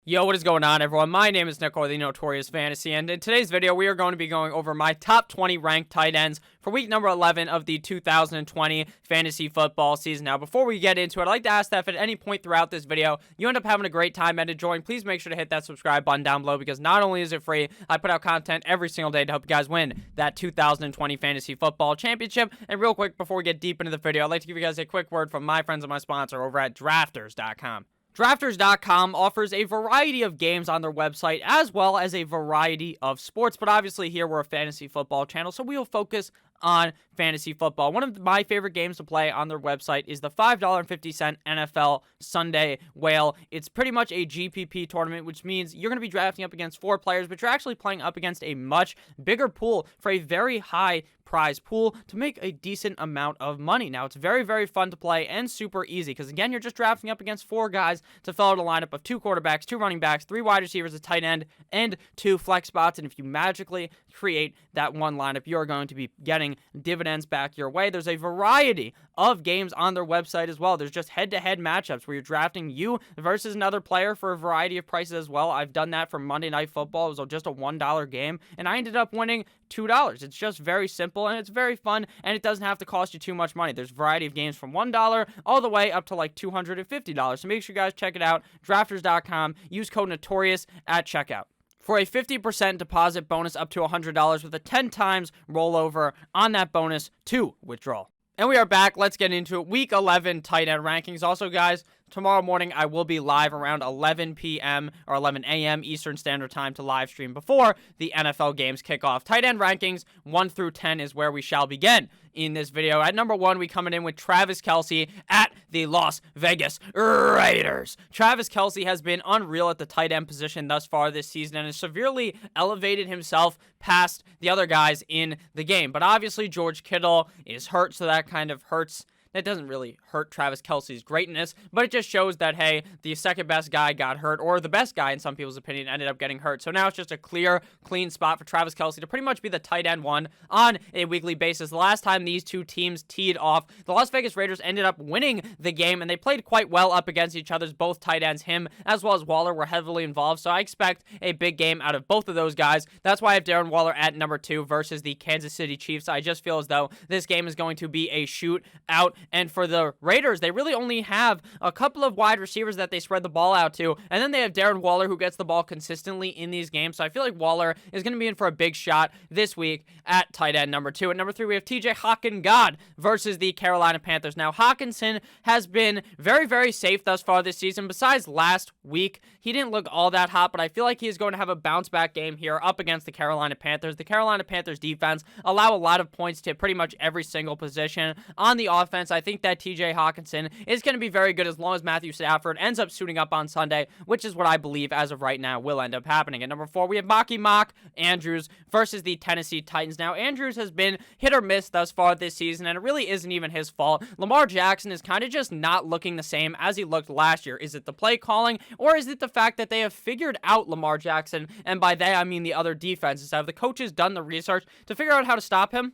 Yo, what is going on, everyone? My name is Nick, or the Notorious Fantasy, and in today's video, we are going to be going over my top 20 ranked tight ends for week number 11 of the 2020 fantasy football season. Now, before we get into it, I'd like to ask that if at any point throughout this video, you end up having a great time and enjoying, please make sure to hit that subscribe button down below, because not only is it free, I put out content every single day to help you guys win that 2020 fantasy football championship. And real quick, before we get deep into the video, I'd like to give you guys a quick word from my friends and my sponsor over at Drafters.com. Drafters.com offers a variety of games on their website, as well as a variety of sports, but obviously here we're a fantasy football channel, so we will focus on fantasy football. One of my favorite games to play on their website is the $5.50 NFL Sunday Whale. It's pretty much a GPP tournament, which means you're going to be drafting up against 4 players, but you're actually playing up against a much bigger pool for a very high prize pool to make a decent amount of money. Now, it's very, very fun to play and super easy because, again, you're just drafting up against 4 guys to fill out a lineup of 2 quarterbacks, 2 running backs, 3 wide receivers, a tight end, and 2 flex spots. And if you magically create that one lineup, you're going to be getting dividends back your way. There's a variety of games on their website as well. There's just head-to-head matchups where you're drafting you versus another player for a variety of prices as well. I've done that for Monday Night Football. It was just a $1 game, and I ended up winning $2. It's just very simple, and it's very fun, and it doesn't have to cost you too much money. There's a variety of games from $1 all the way up to like $250. So make sure you guys check it out. Drafters.com. Use code Notorious at checkout for a 50% deposit bonus up to $100 with a 10 times rollover on that bonus to withdrawal. And we are back. Let's get into it. Week 11 tight end rankings. Also, guys, tomorrow morning I will be live around 11 p.m. or 11 a.m. Eastern Standard Time to live stream before the NFL games kick off. Tight end rankings 1 through 10 is where we shall begin in this video. At number 1, we coming in with Travis Kelce at the Las Vegas Raiders. Travis Kelce has been unreal at the tight end position thus far this season and has severely elevated himself past the other guys in the game. But obviously George Kittle is hurt, so that kind of hurts. That doesn't really hurt Travis Kelce's greatness, but it just shows that, hey, the second best guy got hurt, or the best guy, in some people's opinion, ended up getting hurt. So now it's just a clear, clean spot for Travis Kelce to pretty much be the tight end one on a weekly basis. The last time these two teams teed off, the Las Vegas Raiders ended up winning the game, and they played quite well up against each other's both tight ends. Him as well as Waller were heavily involved, so I expect a big game out of both of those guys. That's why I have Darren Waller at number 2 versus the Kansas City Chiefs. I just feel as though this game is going to be a shootout. And for the Raiders, they really only have a couple of wide receivers that they spread the ball out to, and then they have Darren Waller, who gets the ball consistently in these games. So I feel like Waller is going to be in for a big shot this week at tight end number 2. At number 3, we have TJ Hockenson versus the Carolina Panthers. Now, Hockenson has been very, very safe thus far this season. Besides last week, he didn't look all that hot, but I feel like he is going to have a bounce-back game here up against the Carolina Panthers. The Carolina Panthers defense allow a lot of points to pretty much every single position on the offense. I think that TJ Hockenson is going to be very good as long as Matthew Stafford ends up suiting up on Sunday, which is what I believe as of right now will end up happening. At number 4, we have Mock Andrews versus the Tennessee Titans. Now, Andrews has been hit or miss thus far this season, and it really isn't even his fault. Lamar Jackson is kind of just not looking the same as he looked last year. Is it the play calling, or is it the fact that they have figured out Lamar Jackson, and by that I mean the other defenses? Have the coaches done the research to figure out how to stop him?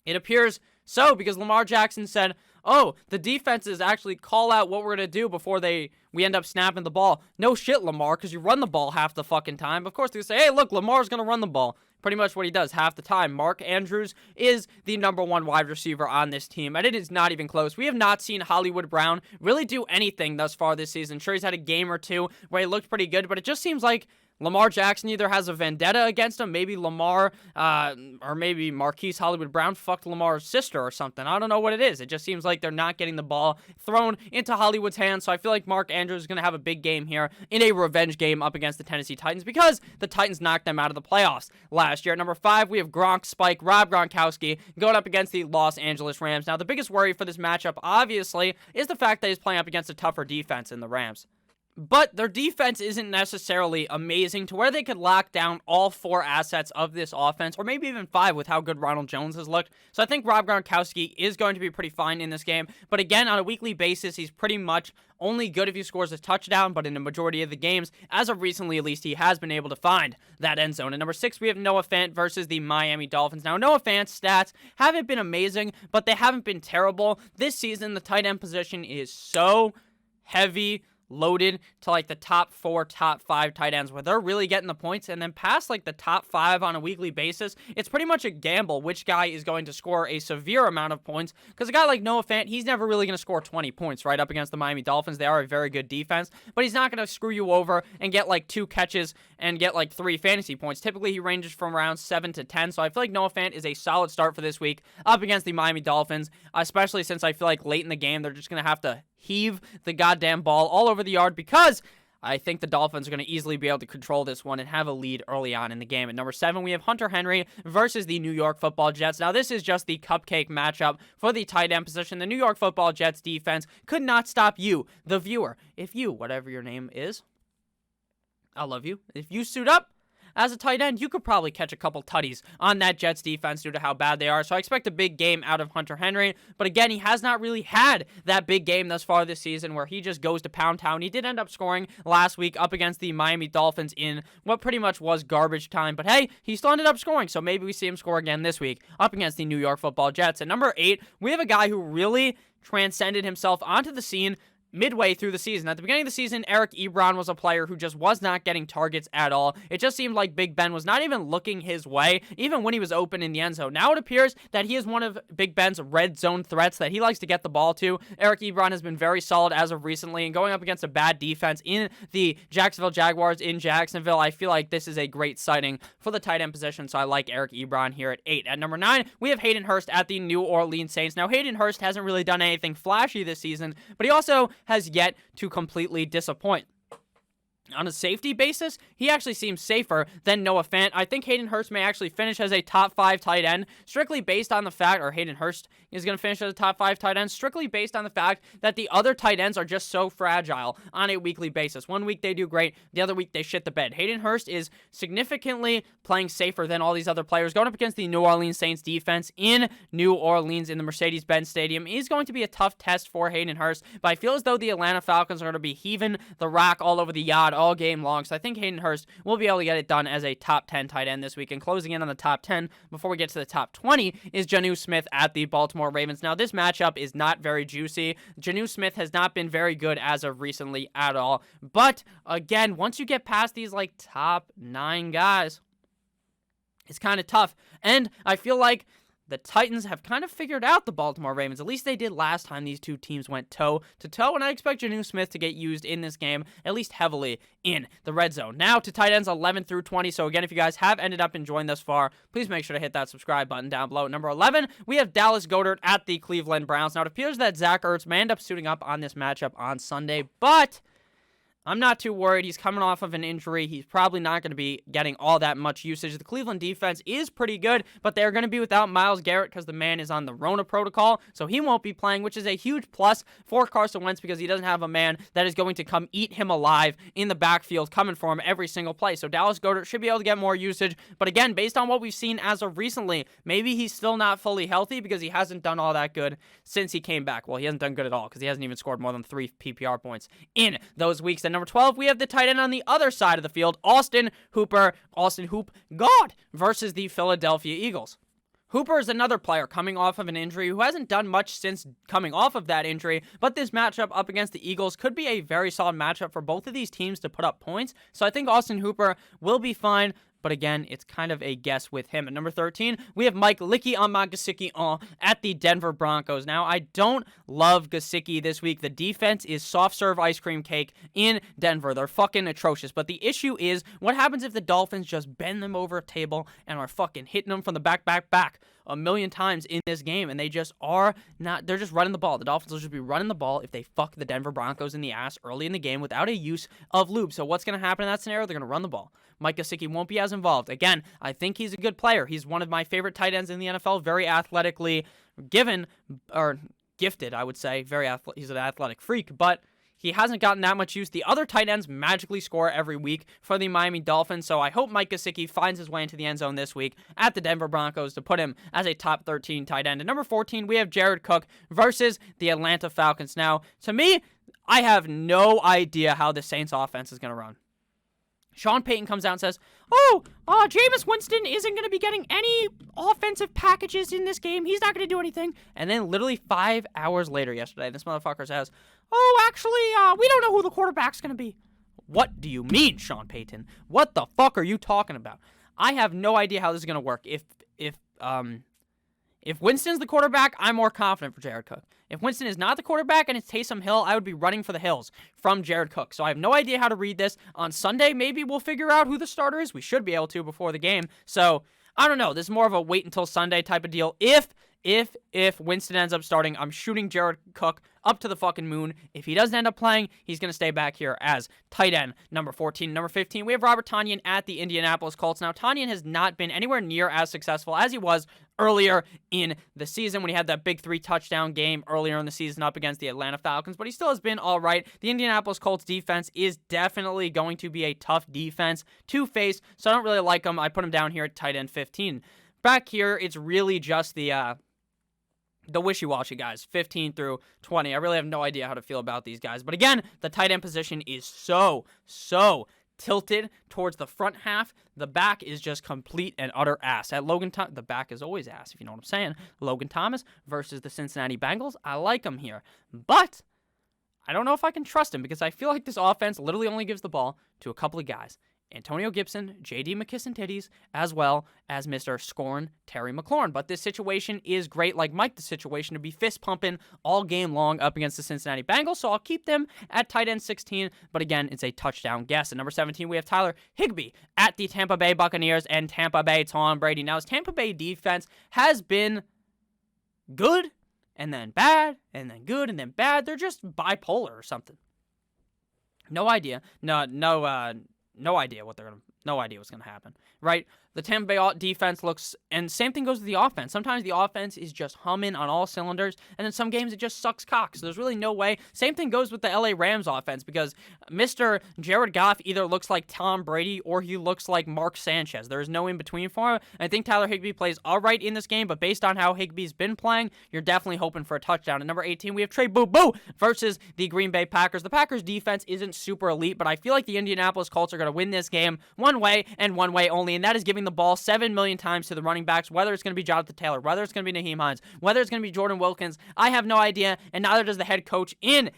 It appears so, because Lamar Jackson said, oh, the defenses actually call out what we're going to do before we end up snapping the ball. No shit, Lamar, because you run the ball half the fucking time. Of course, they say, hey, look, Lamar's going to run the ball. Pretty much what he does half the time. Mark Andrews is the number 1 wide receiver on this team, and it is not even close. We have not seen Hollywood Brown really do anything thus far this season. Sure, he's had a game or two where he looked pretty good, but it just seems like Lamar Jackson either has a vendetta against him, maybe Lamar, or maybe Marquise Hollywood Brown fucked Lamar's sister or something. I don't know what it is. It just seems like they're not getting the ball thrown into Hollywood's hands, so I feel like Mark Andrews is going to have a big game here in a revenge game up against the Tennessee Titans because the Titans knocked them out of the playoffs last year. At number 5, we have Rob Gronkowski going up against the Los Angeles Rams. Now, the biggest worry for this matchup, obviously, is the fact that he's playing up against a tougher defense in the Rams. But their defense isn't necessarily amazing to where they could lock down all 4 assets of this offense, or maybe even 5 with how good Ronald Jones has looked. So I think Rob Gronkowski is going to be pretty fine in this game. But again, on a weekly basis, he's pretty much only good if he scores a touchdown, but in the majority of the games, as of recently at least, he has been able to find that end zone. At number 6, we have Noah Fant versus the Miami Dolphins. Now, Noah Fant's stats haven't been amazing, but they haven't been terrible. This season, the tight end position is so heavy loaded to like the top 4, top 5 tight ends where they're really getting the points, and then past like the top 5 on a weekly basis, it's pretty much a gamble which guy is going to score a severe amount of points, because a guy like Noah Fant, he's never really going to score 20 points, right, up against the Miami Dolphins. They are a very good defense, but he's not going to screw you over and get like 2 catches and get like 3 fantasy points. Typically, he ranges from around 7 to 10, so I feel like Noah Fant is a solid start for this week up against the Miami Dolphins, especially since I feel like late in the game, they're just going to have to heave the goddamn ball all over the yard, because I think the Dolphins are going to easily be able to control this one and have a lead early on in the game. At number 7, we have Hunter Henry versus the New York Football Jets. Now, this is just the cupcake matchup for the tight end position. The New York Football Jets defense could not stop you, the viewer. If you, whatever your name is, I love you. If you suit up as a tight end, you could probably catch a couple tutties on that Jets defense due to how bad they are. So I expect a big game out of Hunter Henry. But again, he has not really had that big game thus far this season where he just goes to pound town. He did end up scoring last week up against the Miami Dolphins in what pretty much was garbage time. But hey, he still ended up scoring. So maybe we see him score again this week up against the New York Football Jets. At number 8, we have a guy who really transcended himself onto the scene midway through the season. At the beginning of the season, Eric Ebron was a player who just was not getting targets at all. It just seemed like Big Ben was not even looking his way, even when he was open in the end zone. Now it appears that he is one of Big Ben's red zone threats that he likes to get the ball to. Eric Ebron has been very solid as of recently, and going up against a bad defense in the Jacksonville Jaguars in Jacksonville, I feel like this is a great sighting for the tight end position, so I like Eric Ebron here at 8. At number 9, we have Hayden Hurst at the New Orleans Saints. Now, Hayden Hurst hasn't really done anything flashy this season, but he also has yet to completely disappoint. On a safety basis, he actually seems safer than Noah Fant. I think Hayden Hurst may actually finish as a top 5 tight end, strictly based on the fact, or Hayden Hurst is going to finish as a top 5 tight end, strictly based on the fact that the other tight ends are just so fragile on a weekly basis. One week they do great, the other week they shit the bed. Hayden Hurst is significantly playing safer than all these other players. Going up against the New Orleans Saints defense in New Orleans in the Mercedes-Benz Stadium is going to be a tough test for Hayden Hurst, but I feel as though the Atlanta Falcons are going to be heaving the rock all over the yard all game long, so I think Hayden Hurst will be able to get it done as a top 10 tight end this week. And closing in on the top 10 before we get to the top 20 is Jonnu Smith at the Baltimore Ravens. Now, this matchup is not very juicy. Jonnu Smith has not been very good as of recently at all, but again, once you get past these like top 9 guys, it's kind of tough, and I feel like the Titans have kind of figured out the Baltimore Ravens. At least they did last time these two teams went toe-to-toe, and I expect Jonnu Smith to get used in this game, at least heavily in the red zone. Now to tight ends 11 through 20. So again, if you guys have ended up enjoying this far, please make sure to hit that subscribe button down below. At number 11, we have Dallas Goedert at the Cleveland Browns. Now it appears that Zach Ertz may end up suiting up on this matchup on Sunday, but I'm not too worried. He's coming off of an injury. He's probably not going to be getting all that much usage. The Cleveland defense is pretty good, but they're going to be without Myles Garrett because the man is on the Rona protocol, so he won't be playing, which is a huge plus for Carson Wentz because he doesn't have a man that is going to come eat him alive in the backfield coming for him every single play. So Dallas Goedert should be able to get more usage, but again, based on what we've seen as of recently, maybe he's still not fully healthy because he hasn't done all that good since he came back. Well, he hasn't done good at all because he hasn't even scored more than 3 PPR points in those weeks. At number 12, we have the tight end on the other side of the field, Austin Hoop God versus the Philadelphia Eagles. Hooper is another player coming off of an injury who hasn't done much since coming off of that injury, but this matchup up against the Eagles could be a very solid matchup for both of these teams to put up points, so I think Austin Hooper will be fine. But again, it's kind of a guess with him. At number 13, we have Mike Gesicki at the Denver Broncos. Now, I don't love Gesicki this week. The defense is soft serve ice cream cake in Denver. They're fucking atrocious. But the issue is, what happens if the Dolphins just bend them over a table and are fucking hitting them from the back a million times in this game, and they just are not, they're just running the ball. The Dolphins will just be running the ball if they fuck the Denver Broncos in the ass early in the game without a use of lube. So what's going to happen in that scenario? They're going to run the ball. Mike Gesicki won't be as involved. Again, I think he's a good player. He's one of my favorite tight ends in the NFL, very athletically gifted, I would say. He's an athletic freak, but he hasn't gotten that much use. The other tight ends magically score every week for the Miami Dolphins, so I hope Mike Gesicki finds his way into the end zone this week at the Denver Broncos to put him as a top 13 tight end. At number 14, we have Jared Cook versus the Atlanta Falcons. Now, to me, I have no idea how the Saints offense is going to run. Sean Payton comes out and says, Jameis Winston isn't going to be getting any offensive packages in this game. He's not going to do anything. And then literally 5 hours later yesterday, this motherfucker says, actually, we don't know who the quarterback's going to be. What do you mean, Sean Payton? What the fuck are you talking about? I have no idea how this is going to work. If Winston's the quarterback, I'm more confident for Jared Cook. If Winston is not the quarterback and it's Taysom Hill, I would be running for the hills from Jared Cook. So I have no idea how to read this. On Sunday, maybe we'll figure out who the starter is. We should be able to before the game. So I don't know. This is more of a wait until Sunday type of deal. If Winston ends up starting, I'm shooting Jared Cook up to the fucking moon. If he doesn't end up playing, he's going to stay back here as tight end number 14. Number 15, we have Robert Tonyan at the Indianapolis Colts. Now, Tonyan has not been anywhere near as successful as he was earlier in the season when he had that big 3-touchdown game earlier in the season up against the Atlanta Falcons, but he still has been all right. The Indianapolis Colts defense is definitely going to be a tough defense to face, so I don't really like him. I put him down here at tight end 15. Back here, it's really just the wishy-washy guys, 15 through 20. I really have no idea how to feel about these guys. But again, the tight end position is so tilted towards the front half. The back is just complete and utter ass. At the back is always ass, if you know what I'm saying. Logan Thomas versus the Cincinnati Bengals. I like him here. But I don't know if I can trust him because I feel like this offense literally only gives the ball to a couple of guys. Antonio Gibson, J.D. McKisson-Titties, as well as Mr. Scorn Terry McLaurin. But this situation is great, like Mike, the situation to be fist-pumping all game long up against the Cincinnati Bengals, so I'll keep them at tight end 16, but again, it's a touchdown guess. At number 17, we have Tyler Higbee at the Tampa Bay Buccaneers and Tampa Bay Tom Brady. Now, his Tampa Bay defense has been good, and then bad, and then good, and then bad. They're just bipolar or something. No idea. No idea what's going to happen, right? The Tampa Bay defense looks, and same thing goes with the offense. Sometimes the offense is just humming on all cylinders, and then some games it just sucks cock. So there's really no way. Same thing goes with the LA Rams offense because Mr. Jared Goff either looks like Tom Brady or he looks like Mark Sanchez. There is no in between for him. I think Tyler Higbee plays all right in this game, but based on how Higbee's been playing, you're definitely hoping for a touchdown. At number 18, we have Trey Boo Boo versus the Green Bay Packers. The Packers defense isn't super elite, but I feel like the Indianapolis Colts are going to win this game one way and one way only, and that is giving the ball 7 million times to the running backs, whether it's going to be Jonathan Taylor, whether it's going to be Nyheim Hines, whether it's going to be Jordan Wilkins. I have no idea, and neither does the head coach in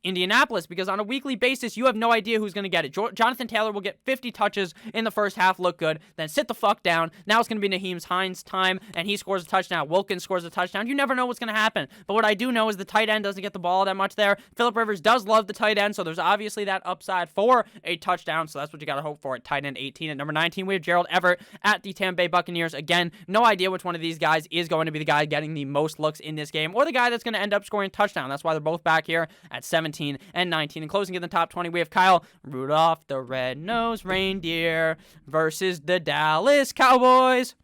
Indianapolis, because on a weekly basis, you have no idea who's going to get it. Jonathan Taylor will get 50 touches in the first half, look good, then sit the fuck down. Now it's going to be Nyheim Hines' time, and he scores a touchdown. Wilkins scores a touchdown. You never know what's going to happen. But what I do know is the tight end doesn't get the ball that much there. Phillip Rivers does love the tight end, so there's obviously that upside for a touchdown, so that's what you got to hope for at tight end 18. At number 19, we have Gerald Everett at the Tampa Bay Buccaneers. Again, no idea which one of these guys is going to be the guy getting the most looks in this game, or the guy that's going to end up scoring a touchdown. That's why they're both back here at 17 and 19. And closing in the top 20, we have Kyle Rudolph the Red-Nosed Reindeer versus the Dallas Cowboys.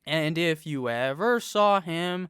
And if you ever saw him,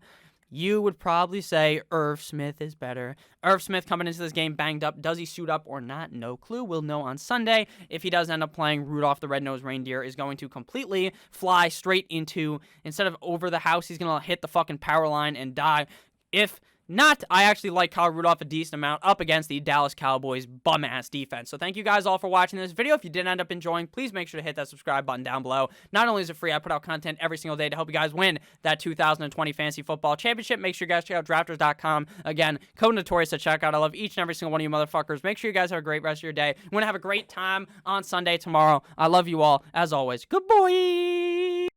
you would probably say Irv Smith is better. Irv Smith coming into this game banged up. Does he suit up or not? No clue. We'll know on Sunday. If he does end up playing, Rudolph the Red-Nosed Reindeer is going to completely fly straight into, instead of over the house, he's going to hit the fucking power line and die. If not, I actually like Kyle Rudolph a decent amount up against the Dallas Cowboys bum-ass defense. So thank you guys all for watching this video. If you did end up enjoying, please make sure to hit that subscribe button down below. Not only is it free, I put out content every single day to help you guys win that 2020 Fantasy Football Championship. Make sure you guys check out Drafters.com. Again, code Notorious to check out. I love each and every single one of you motherfuckers. Make sure you guys have a great rest of your day. We're going to have a great time on Sunday tomorrow. I love you all. As always, good boy.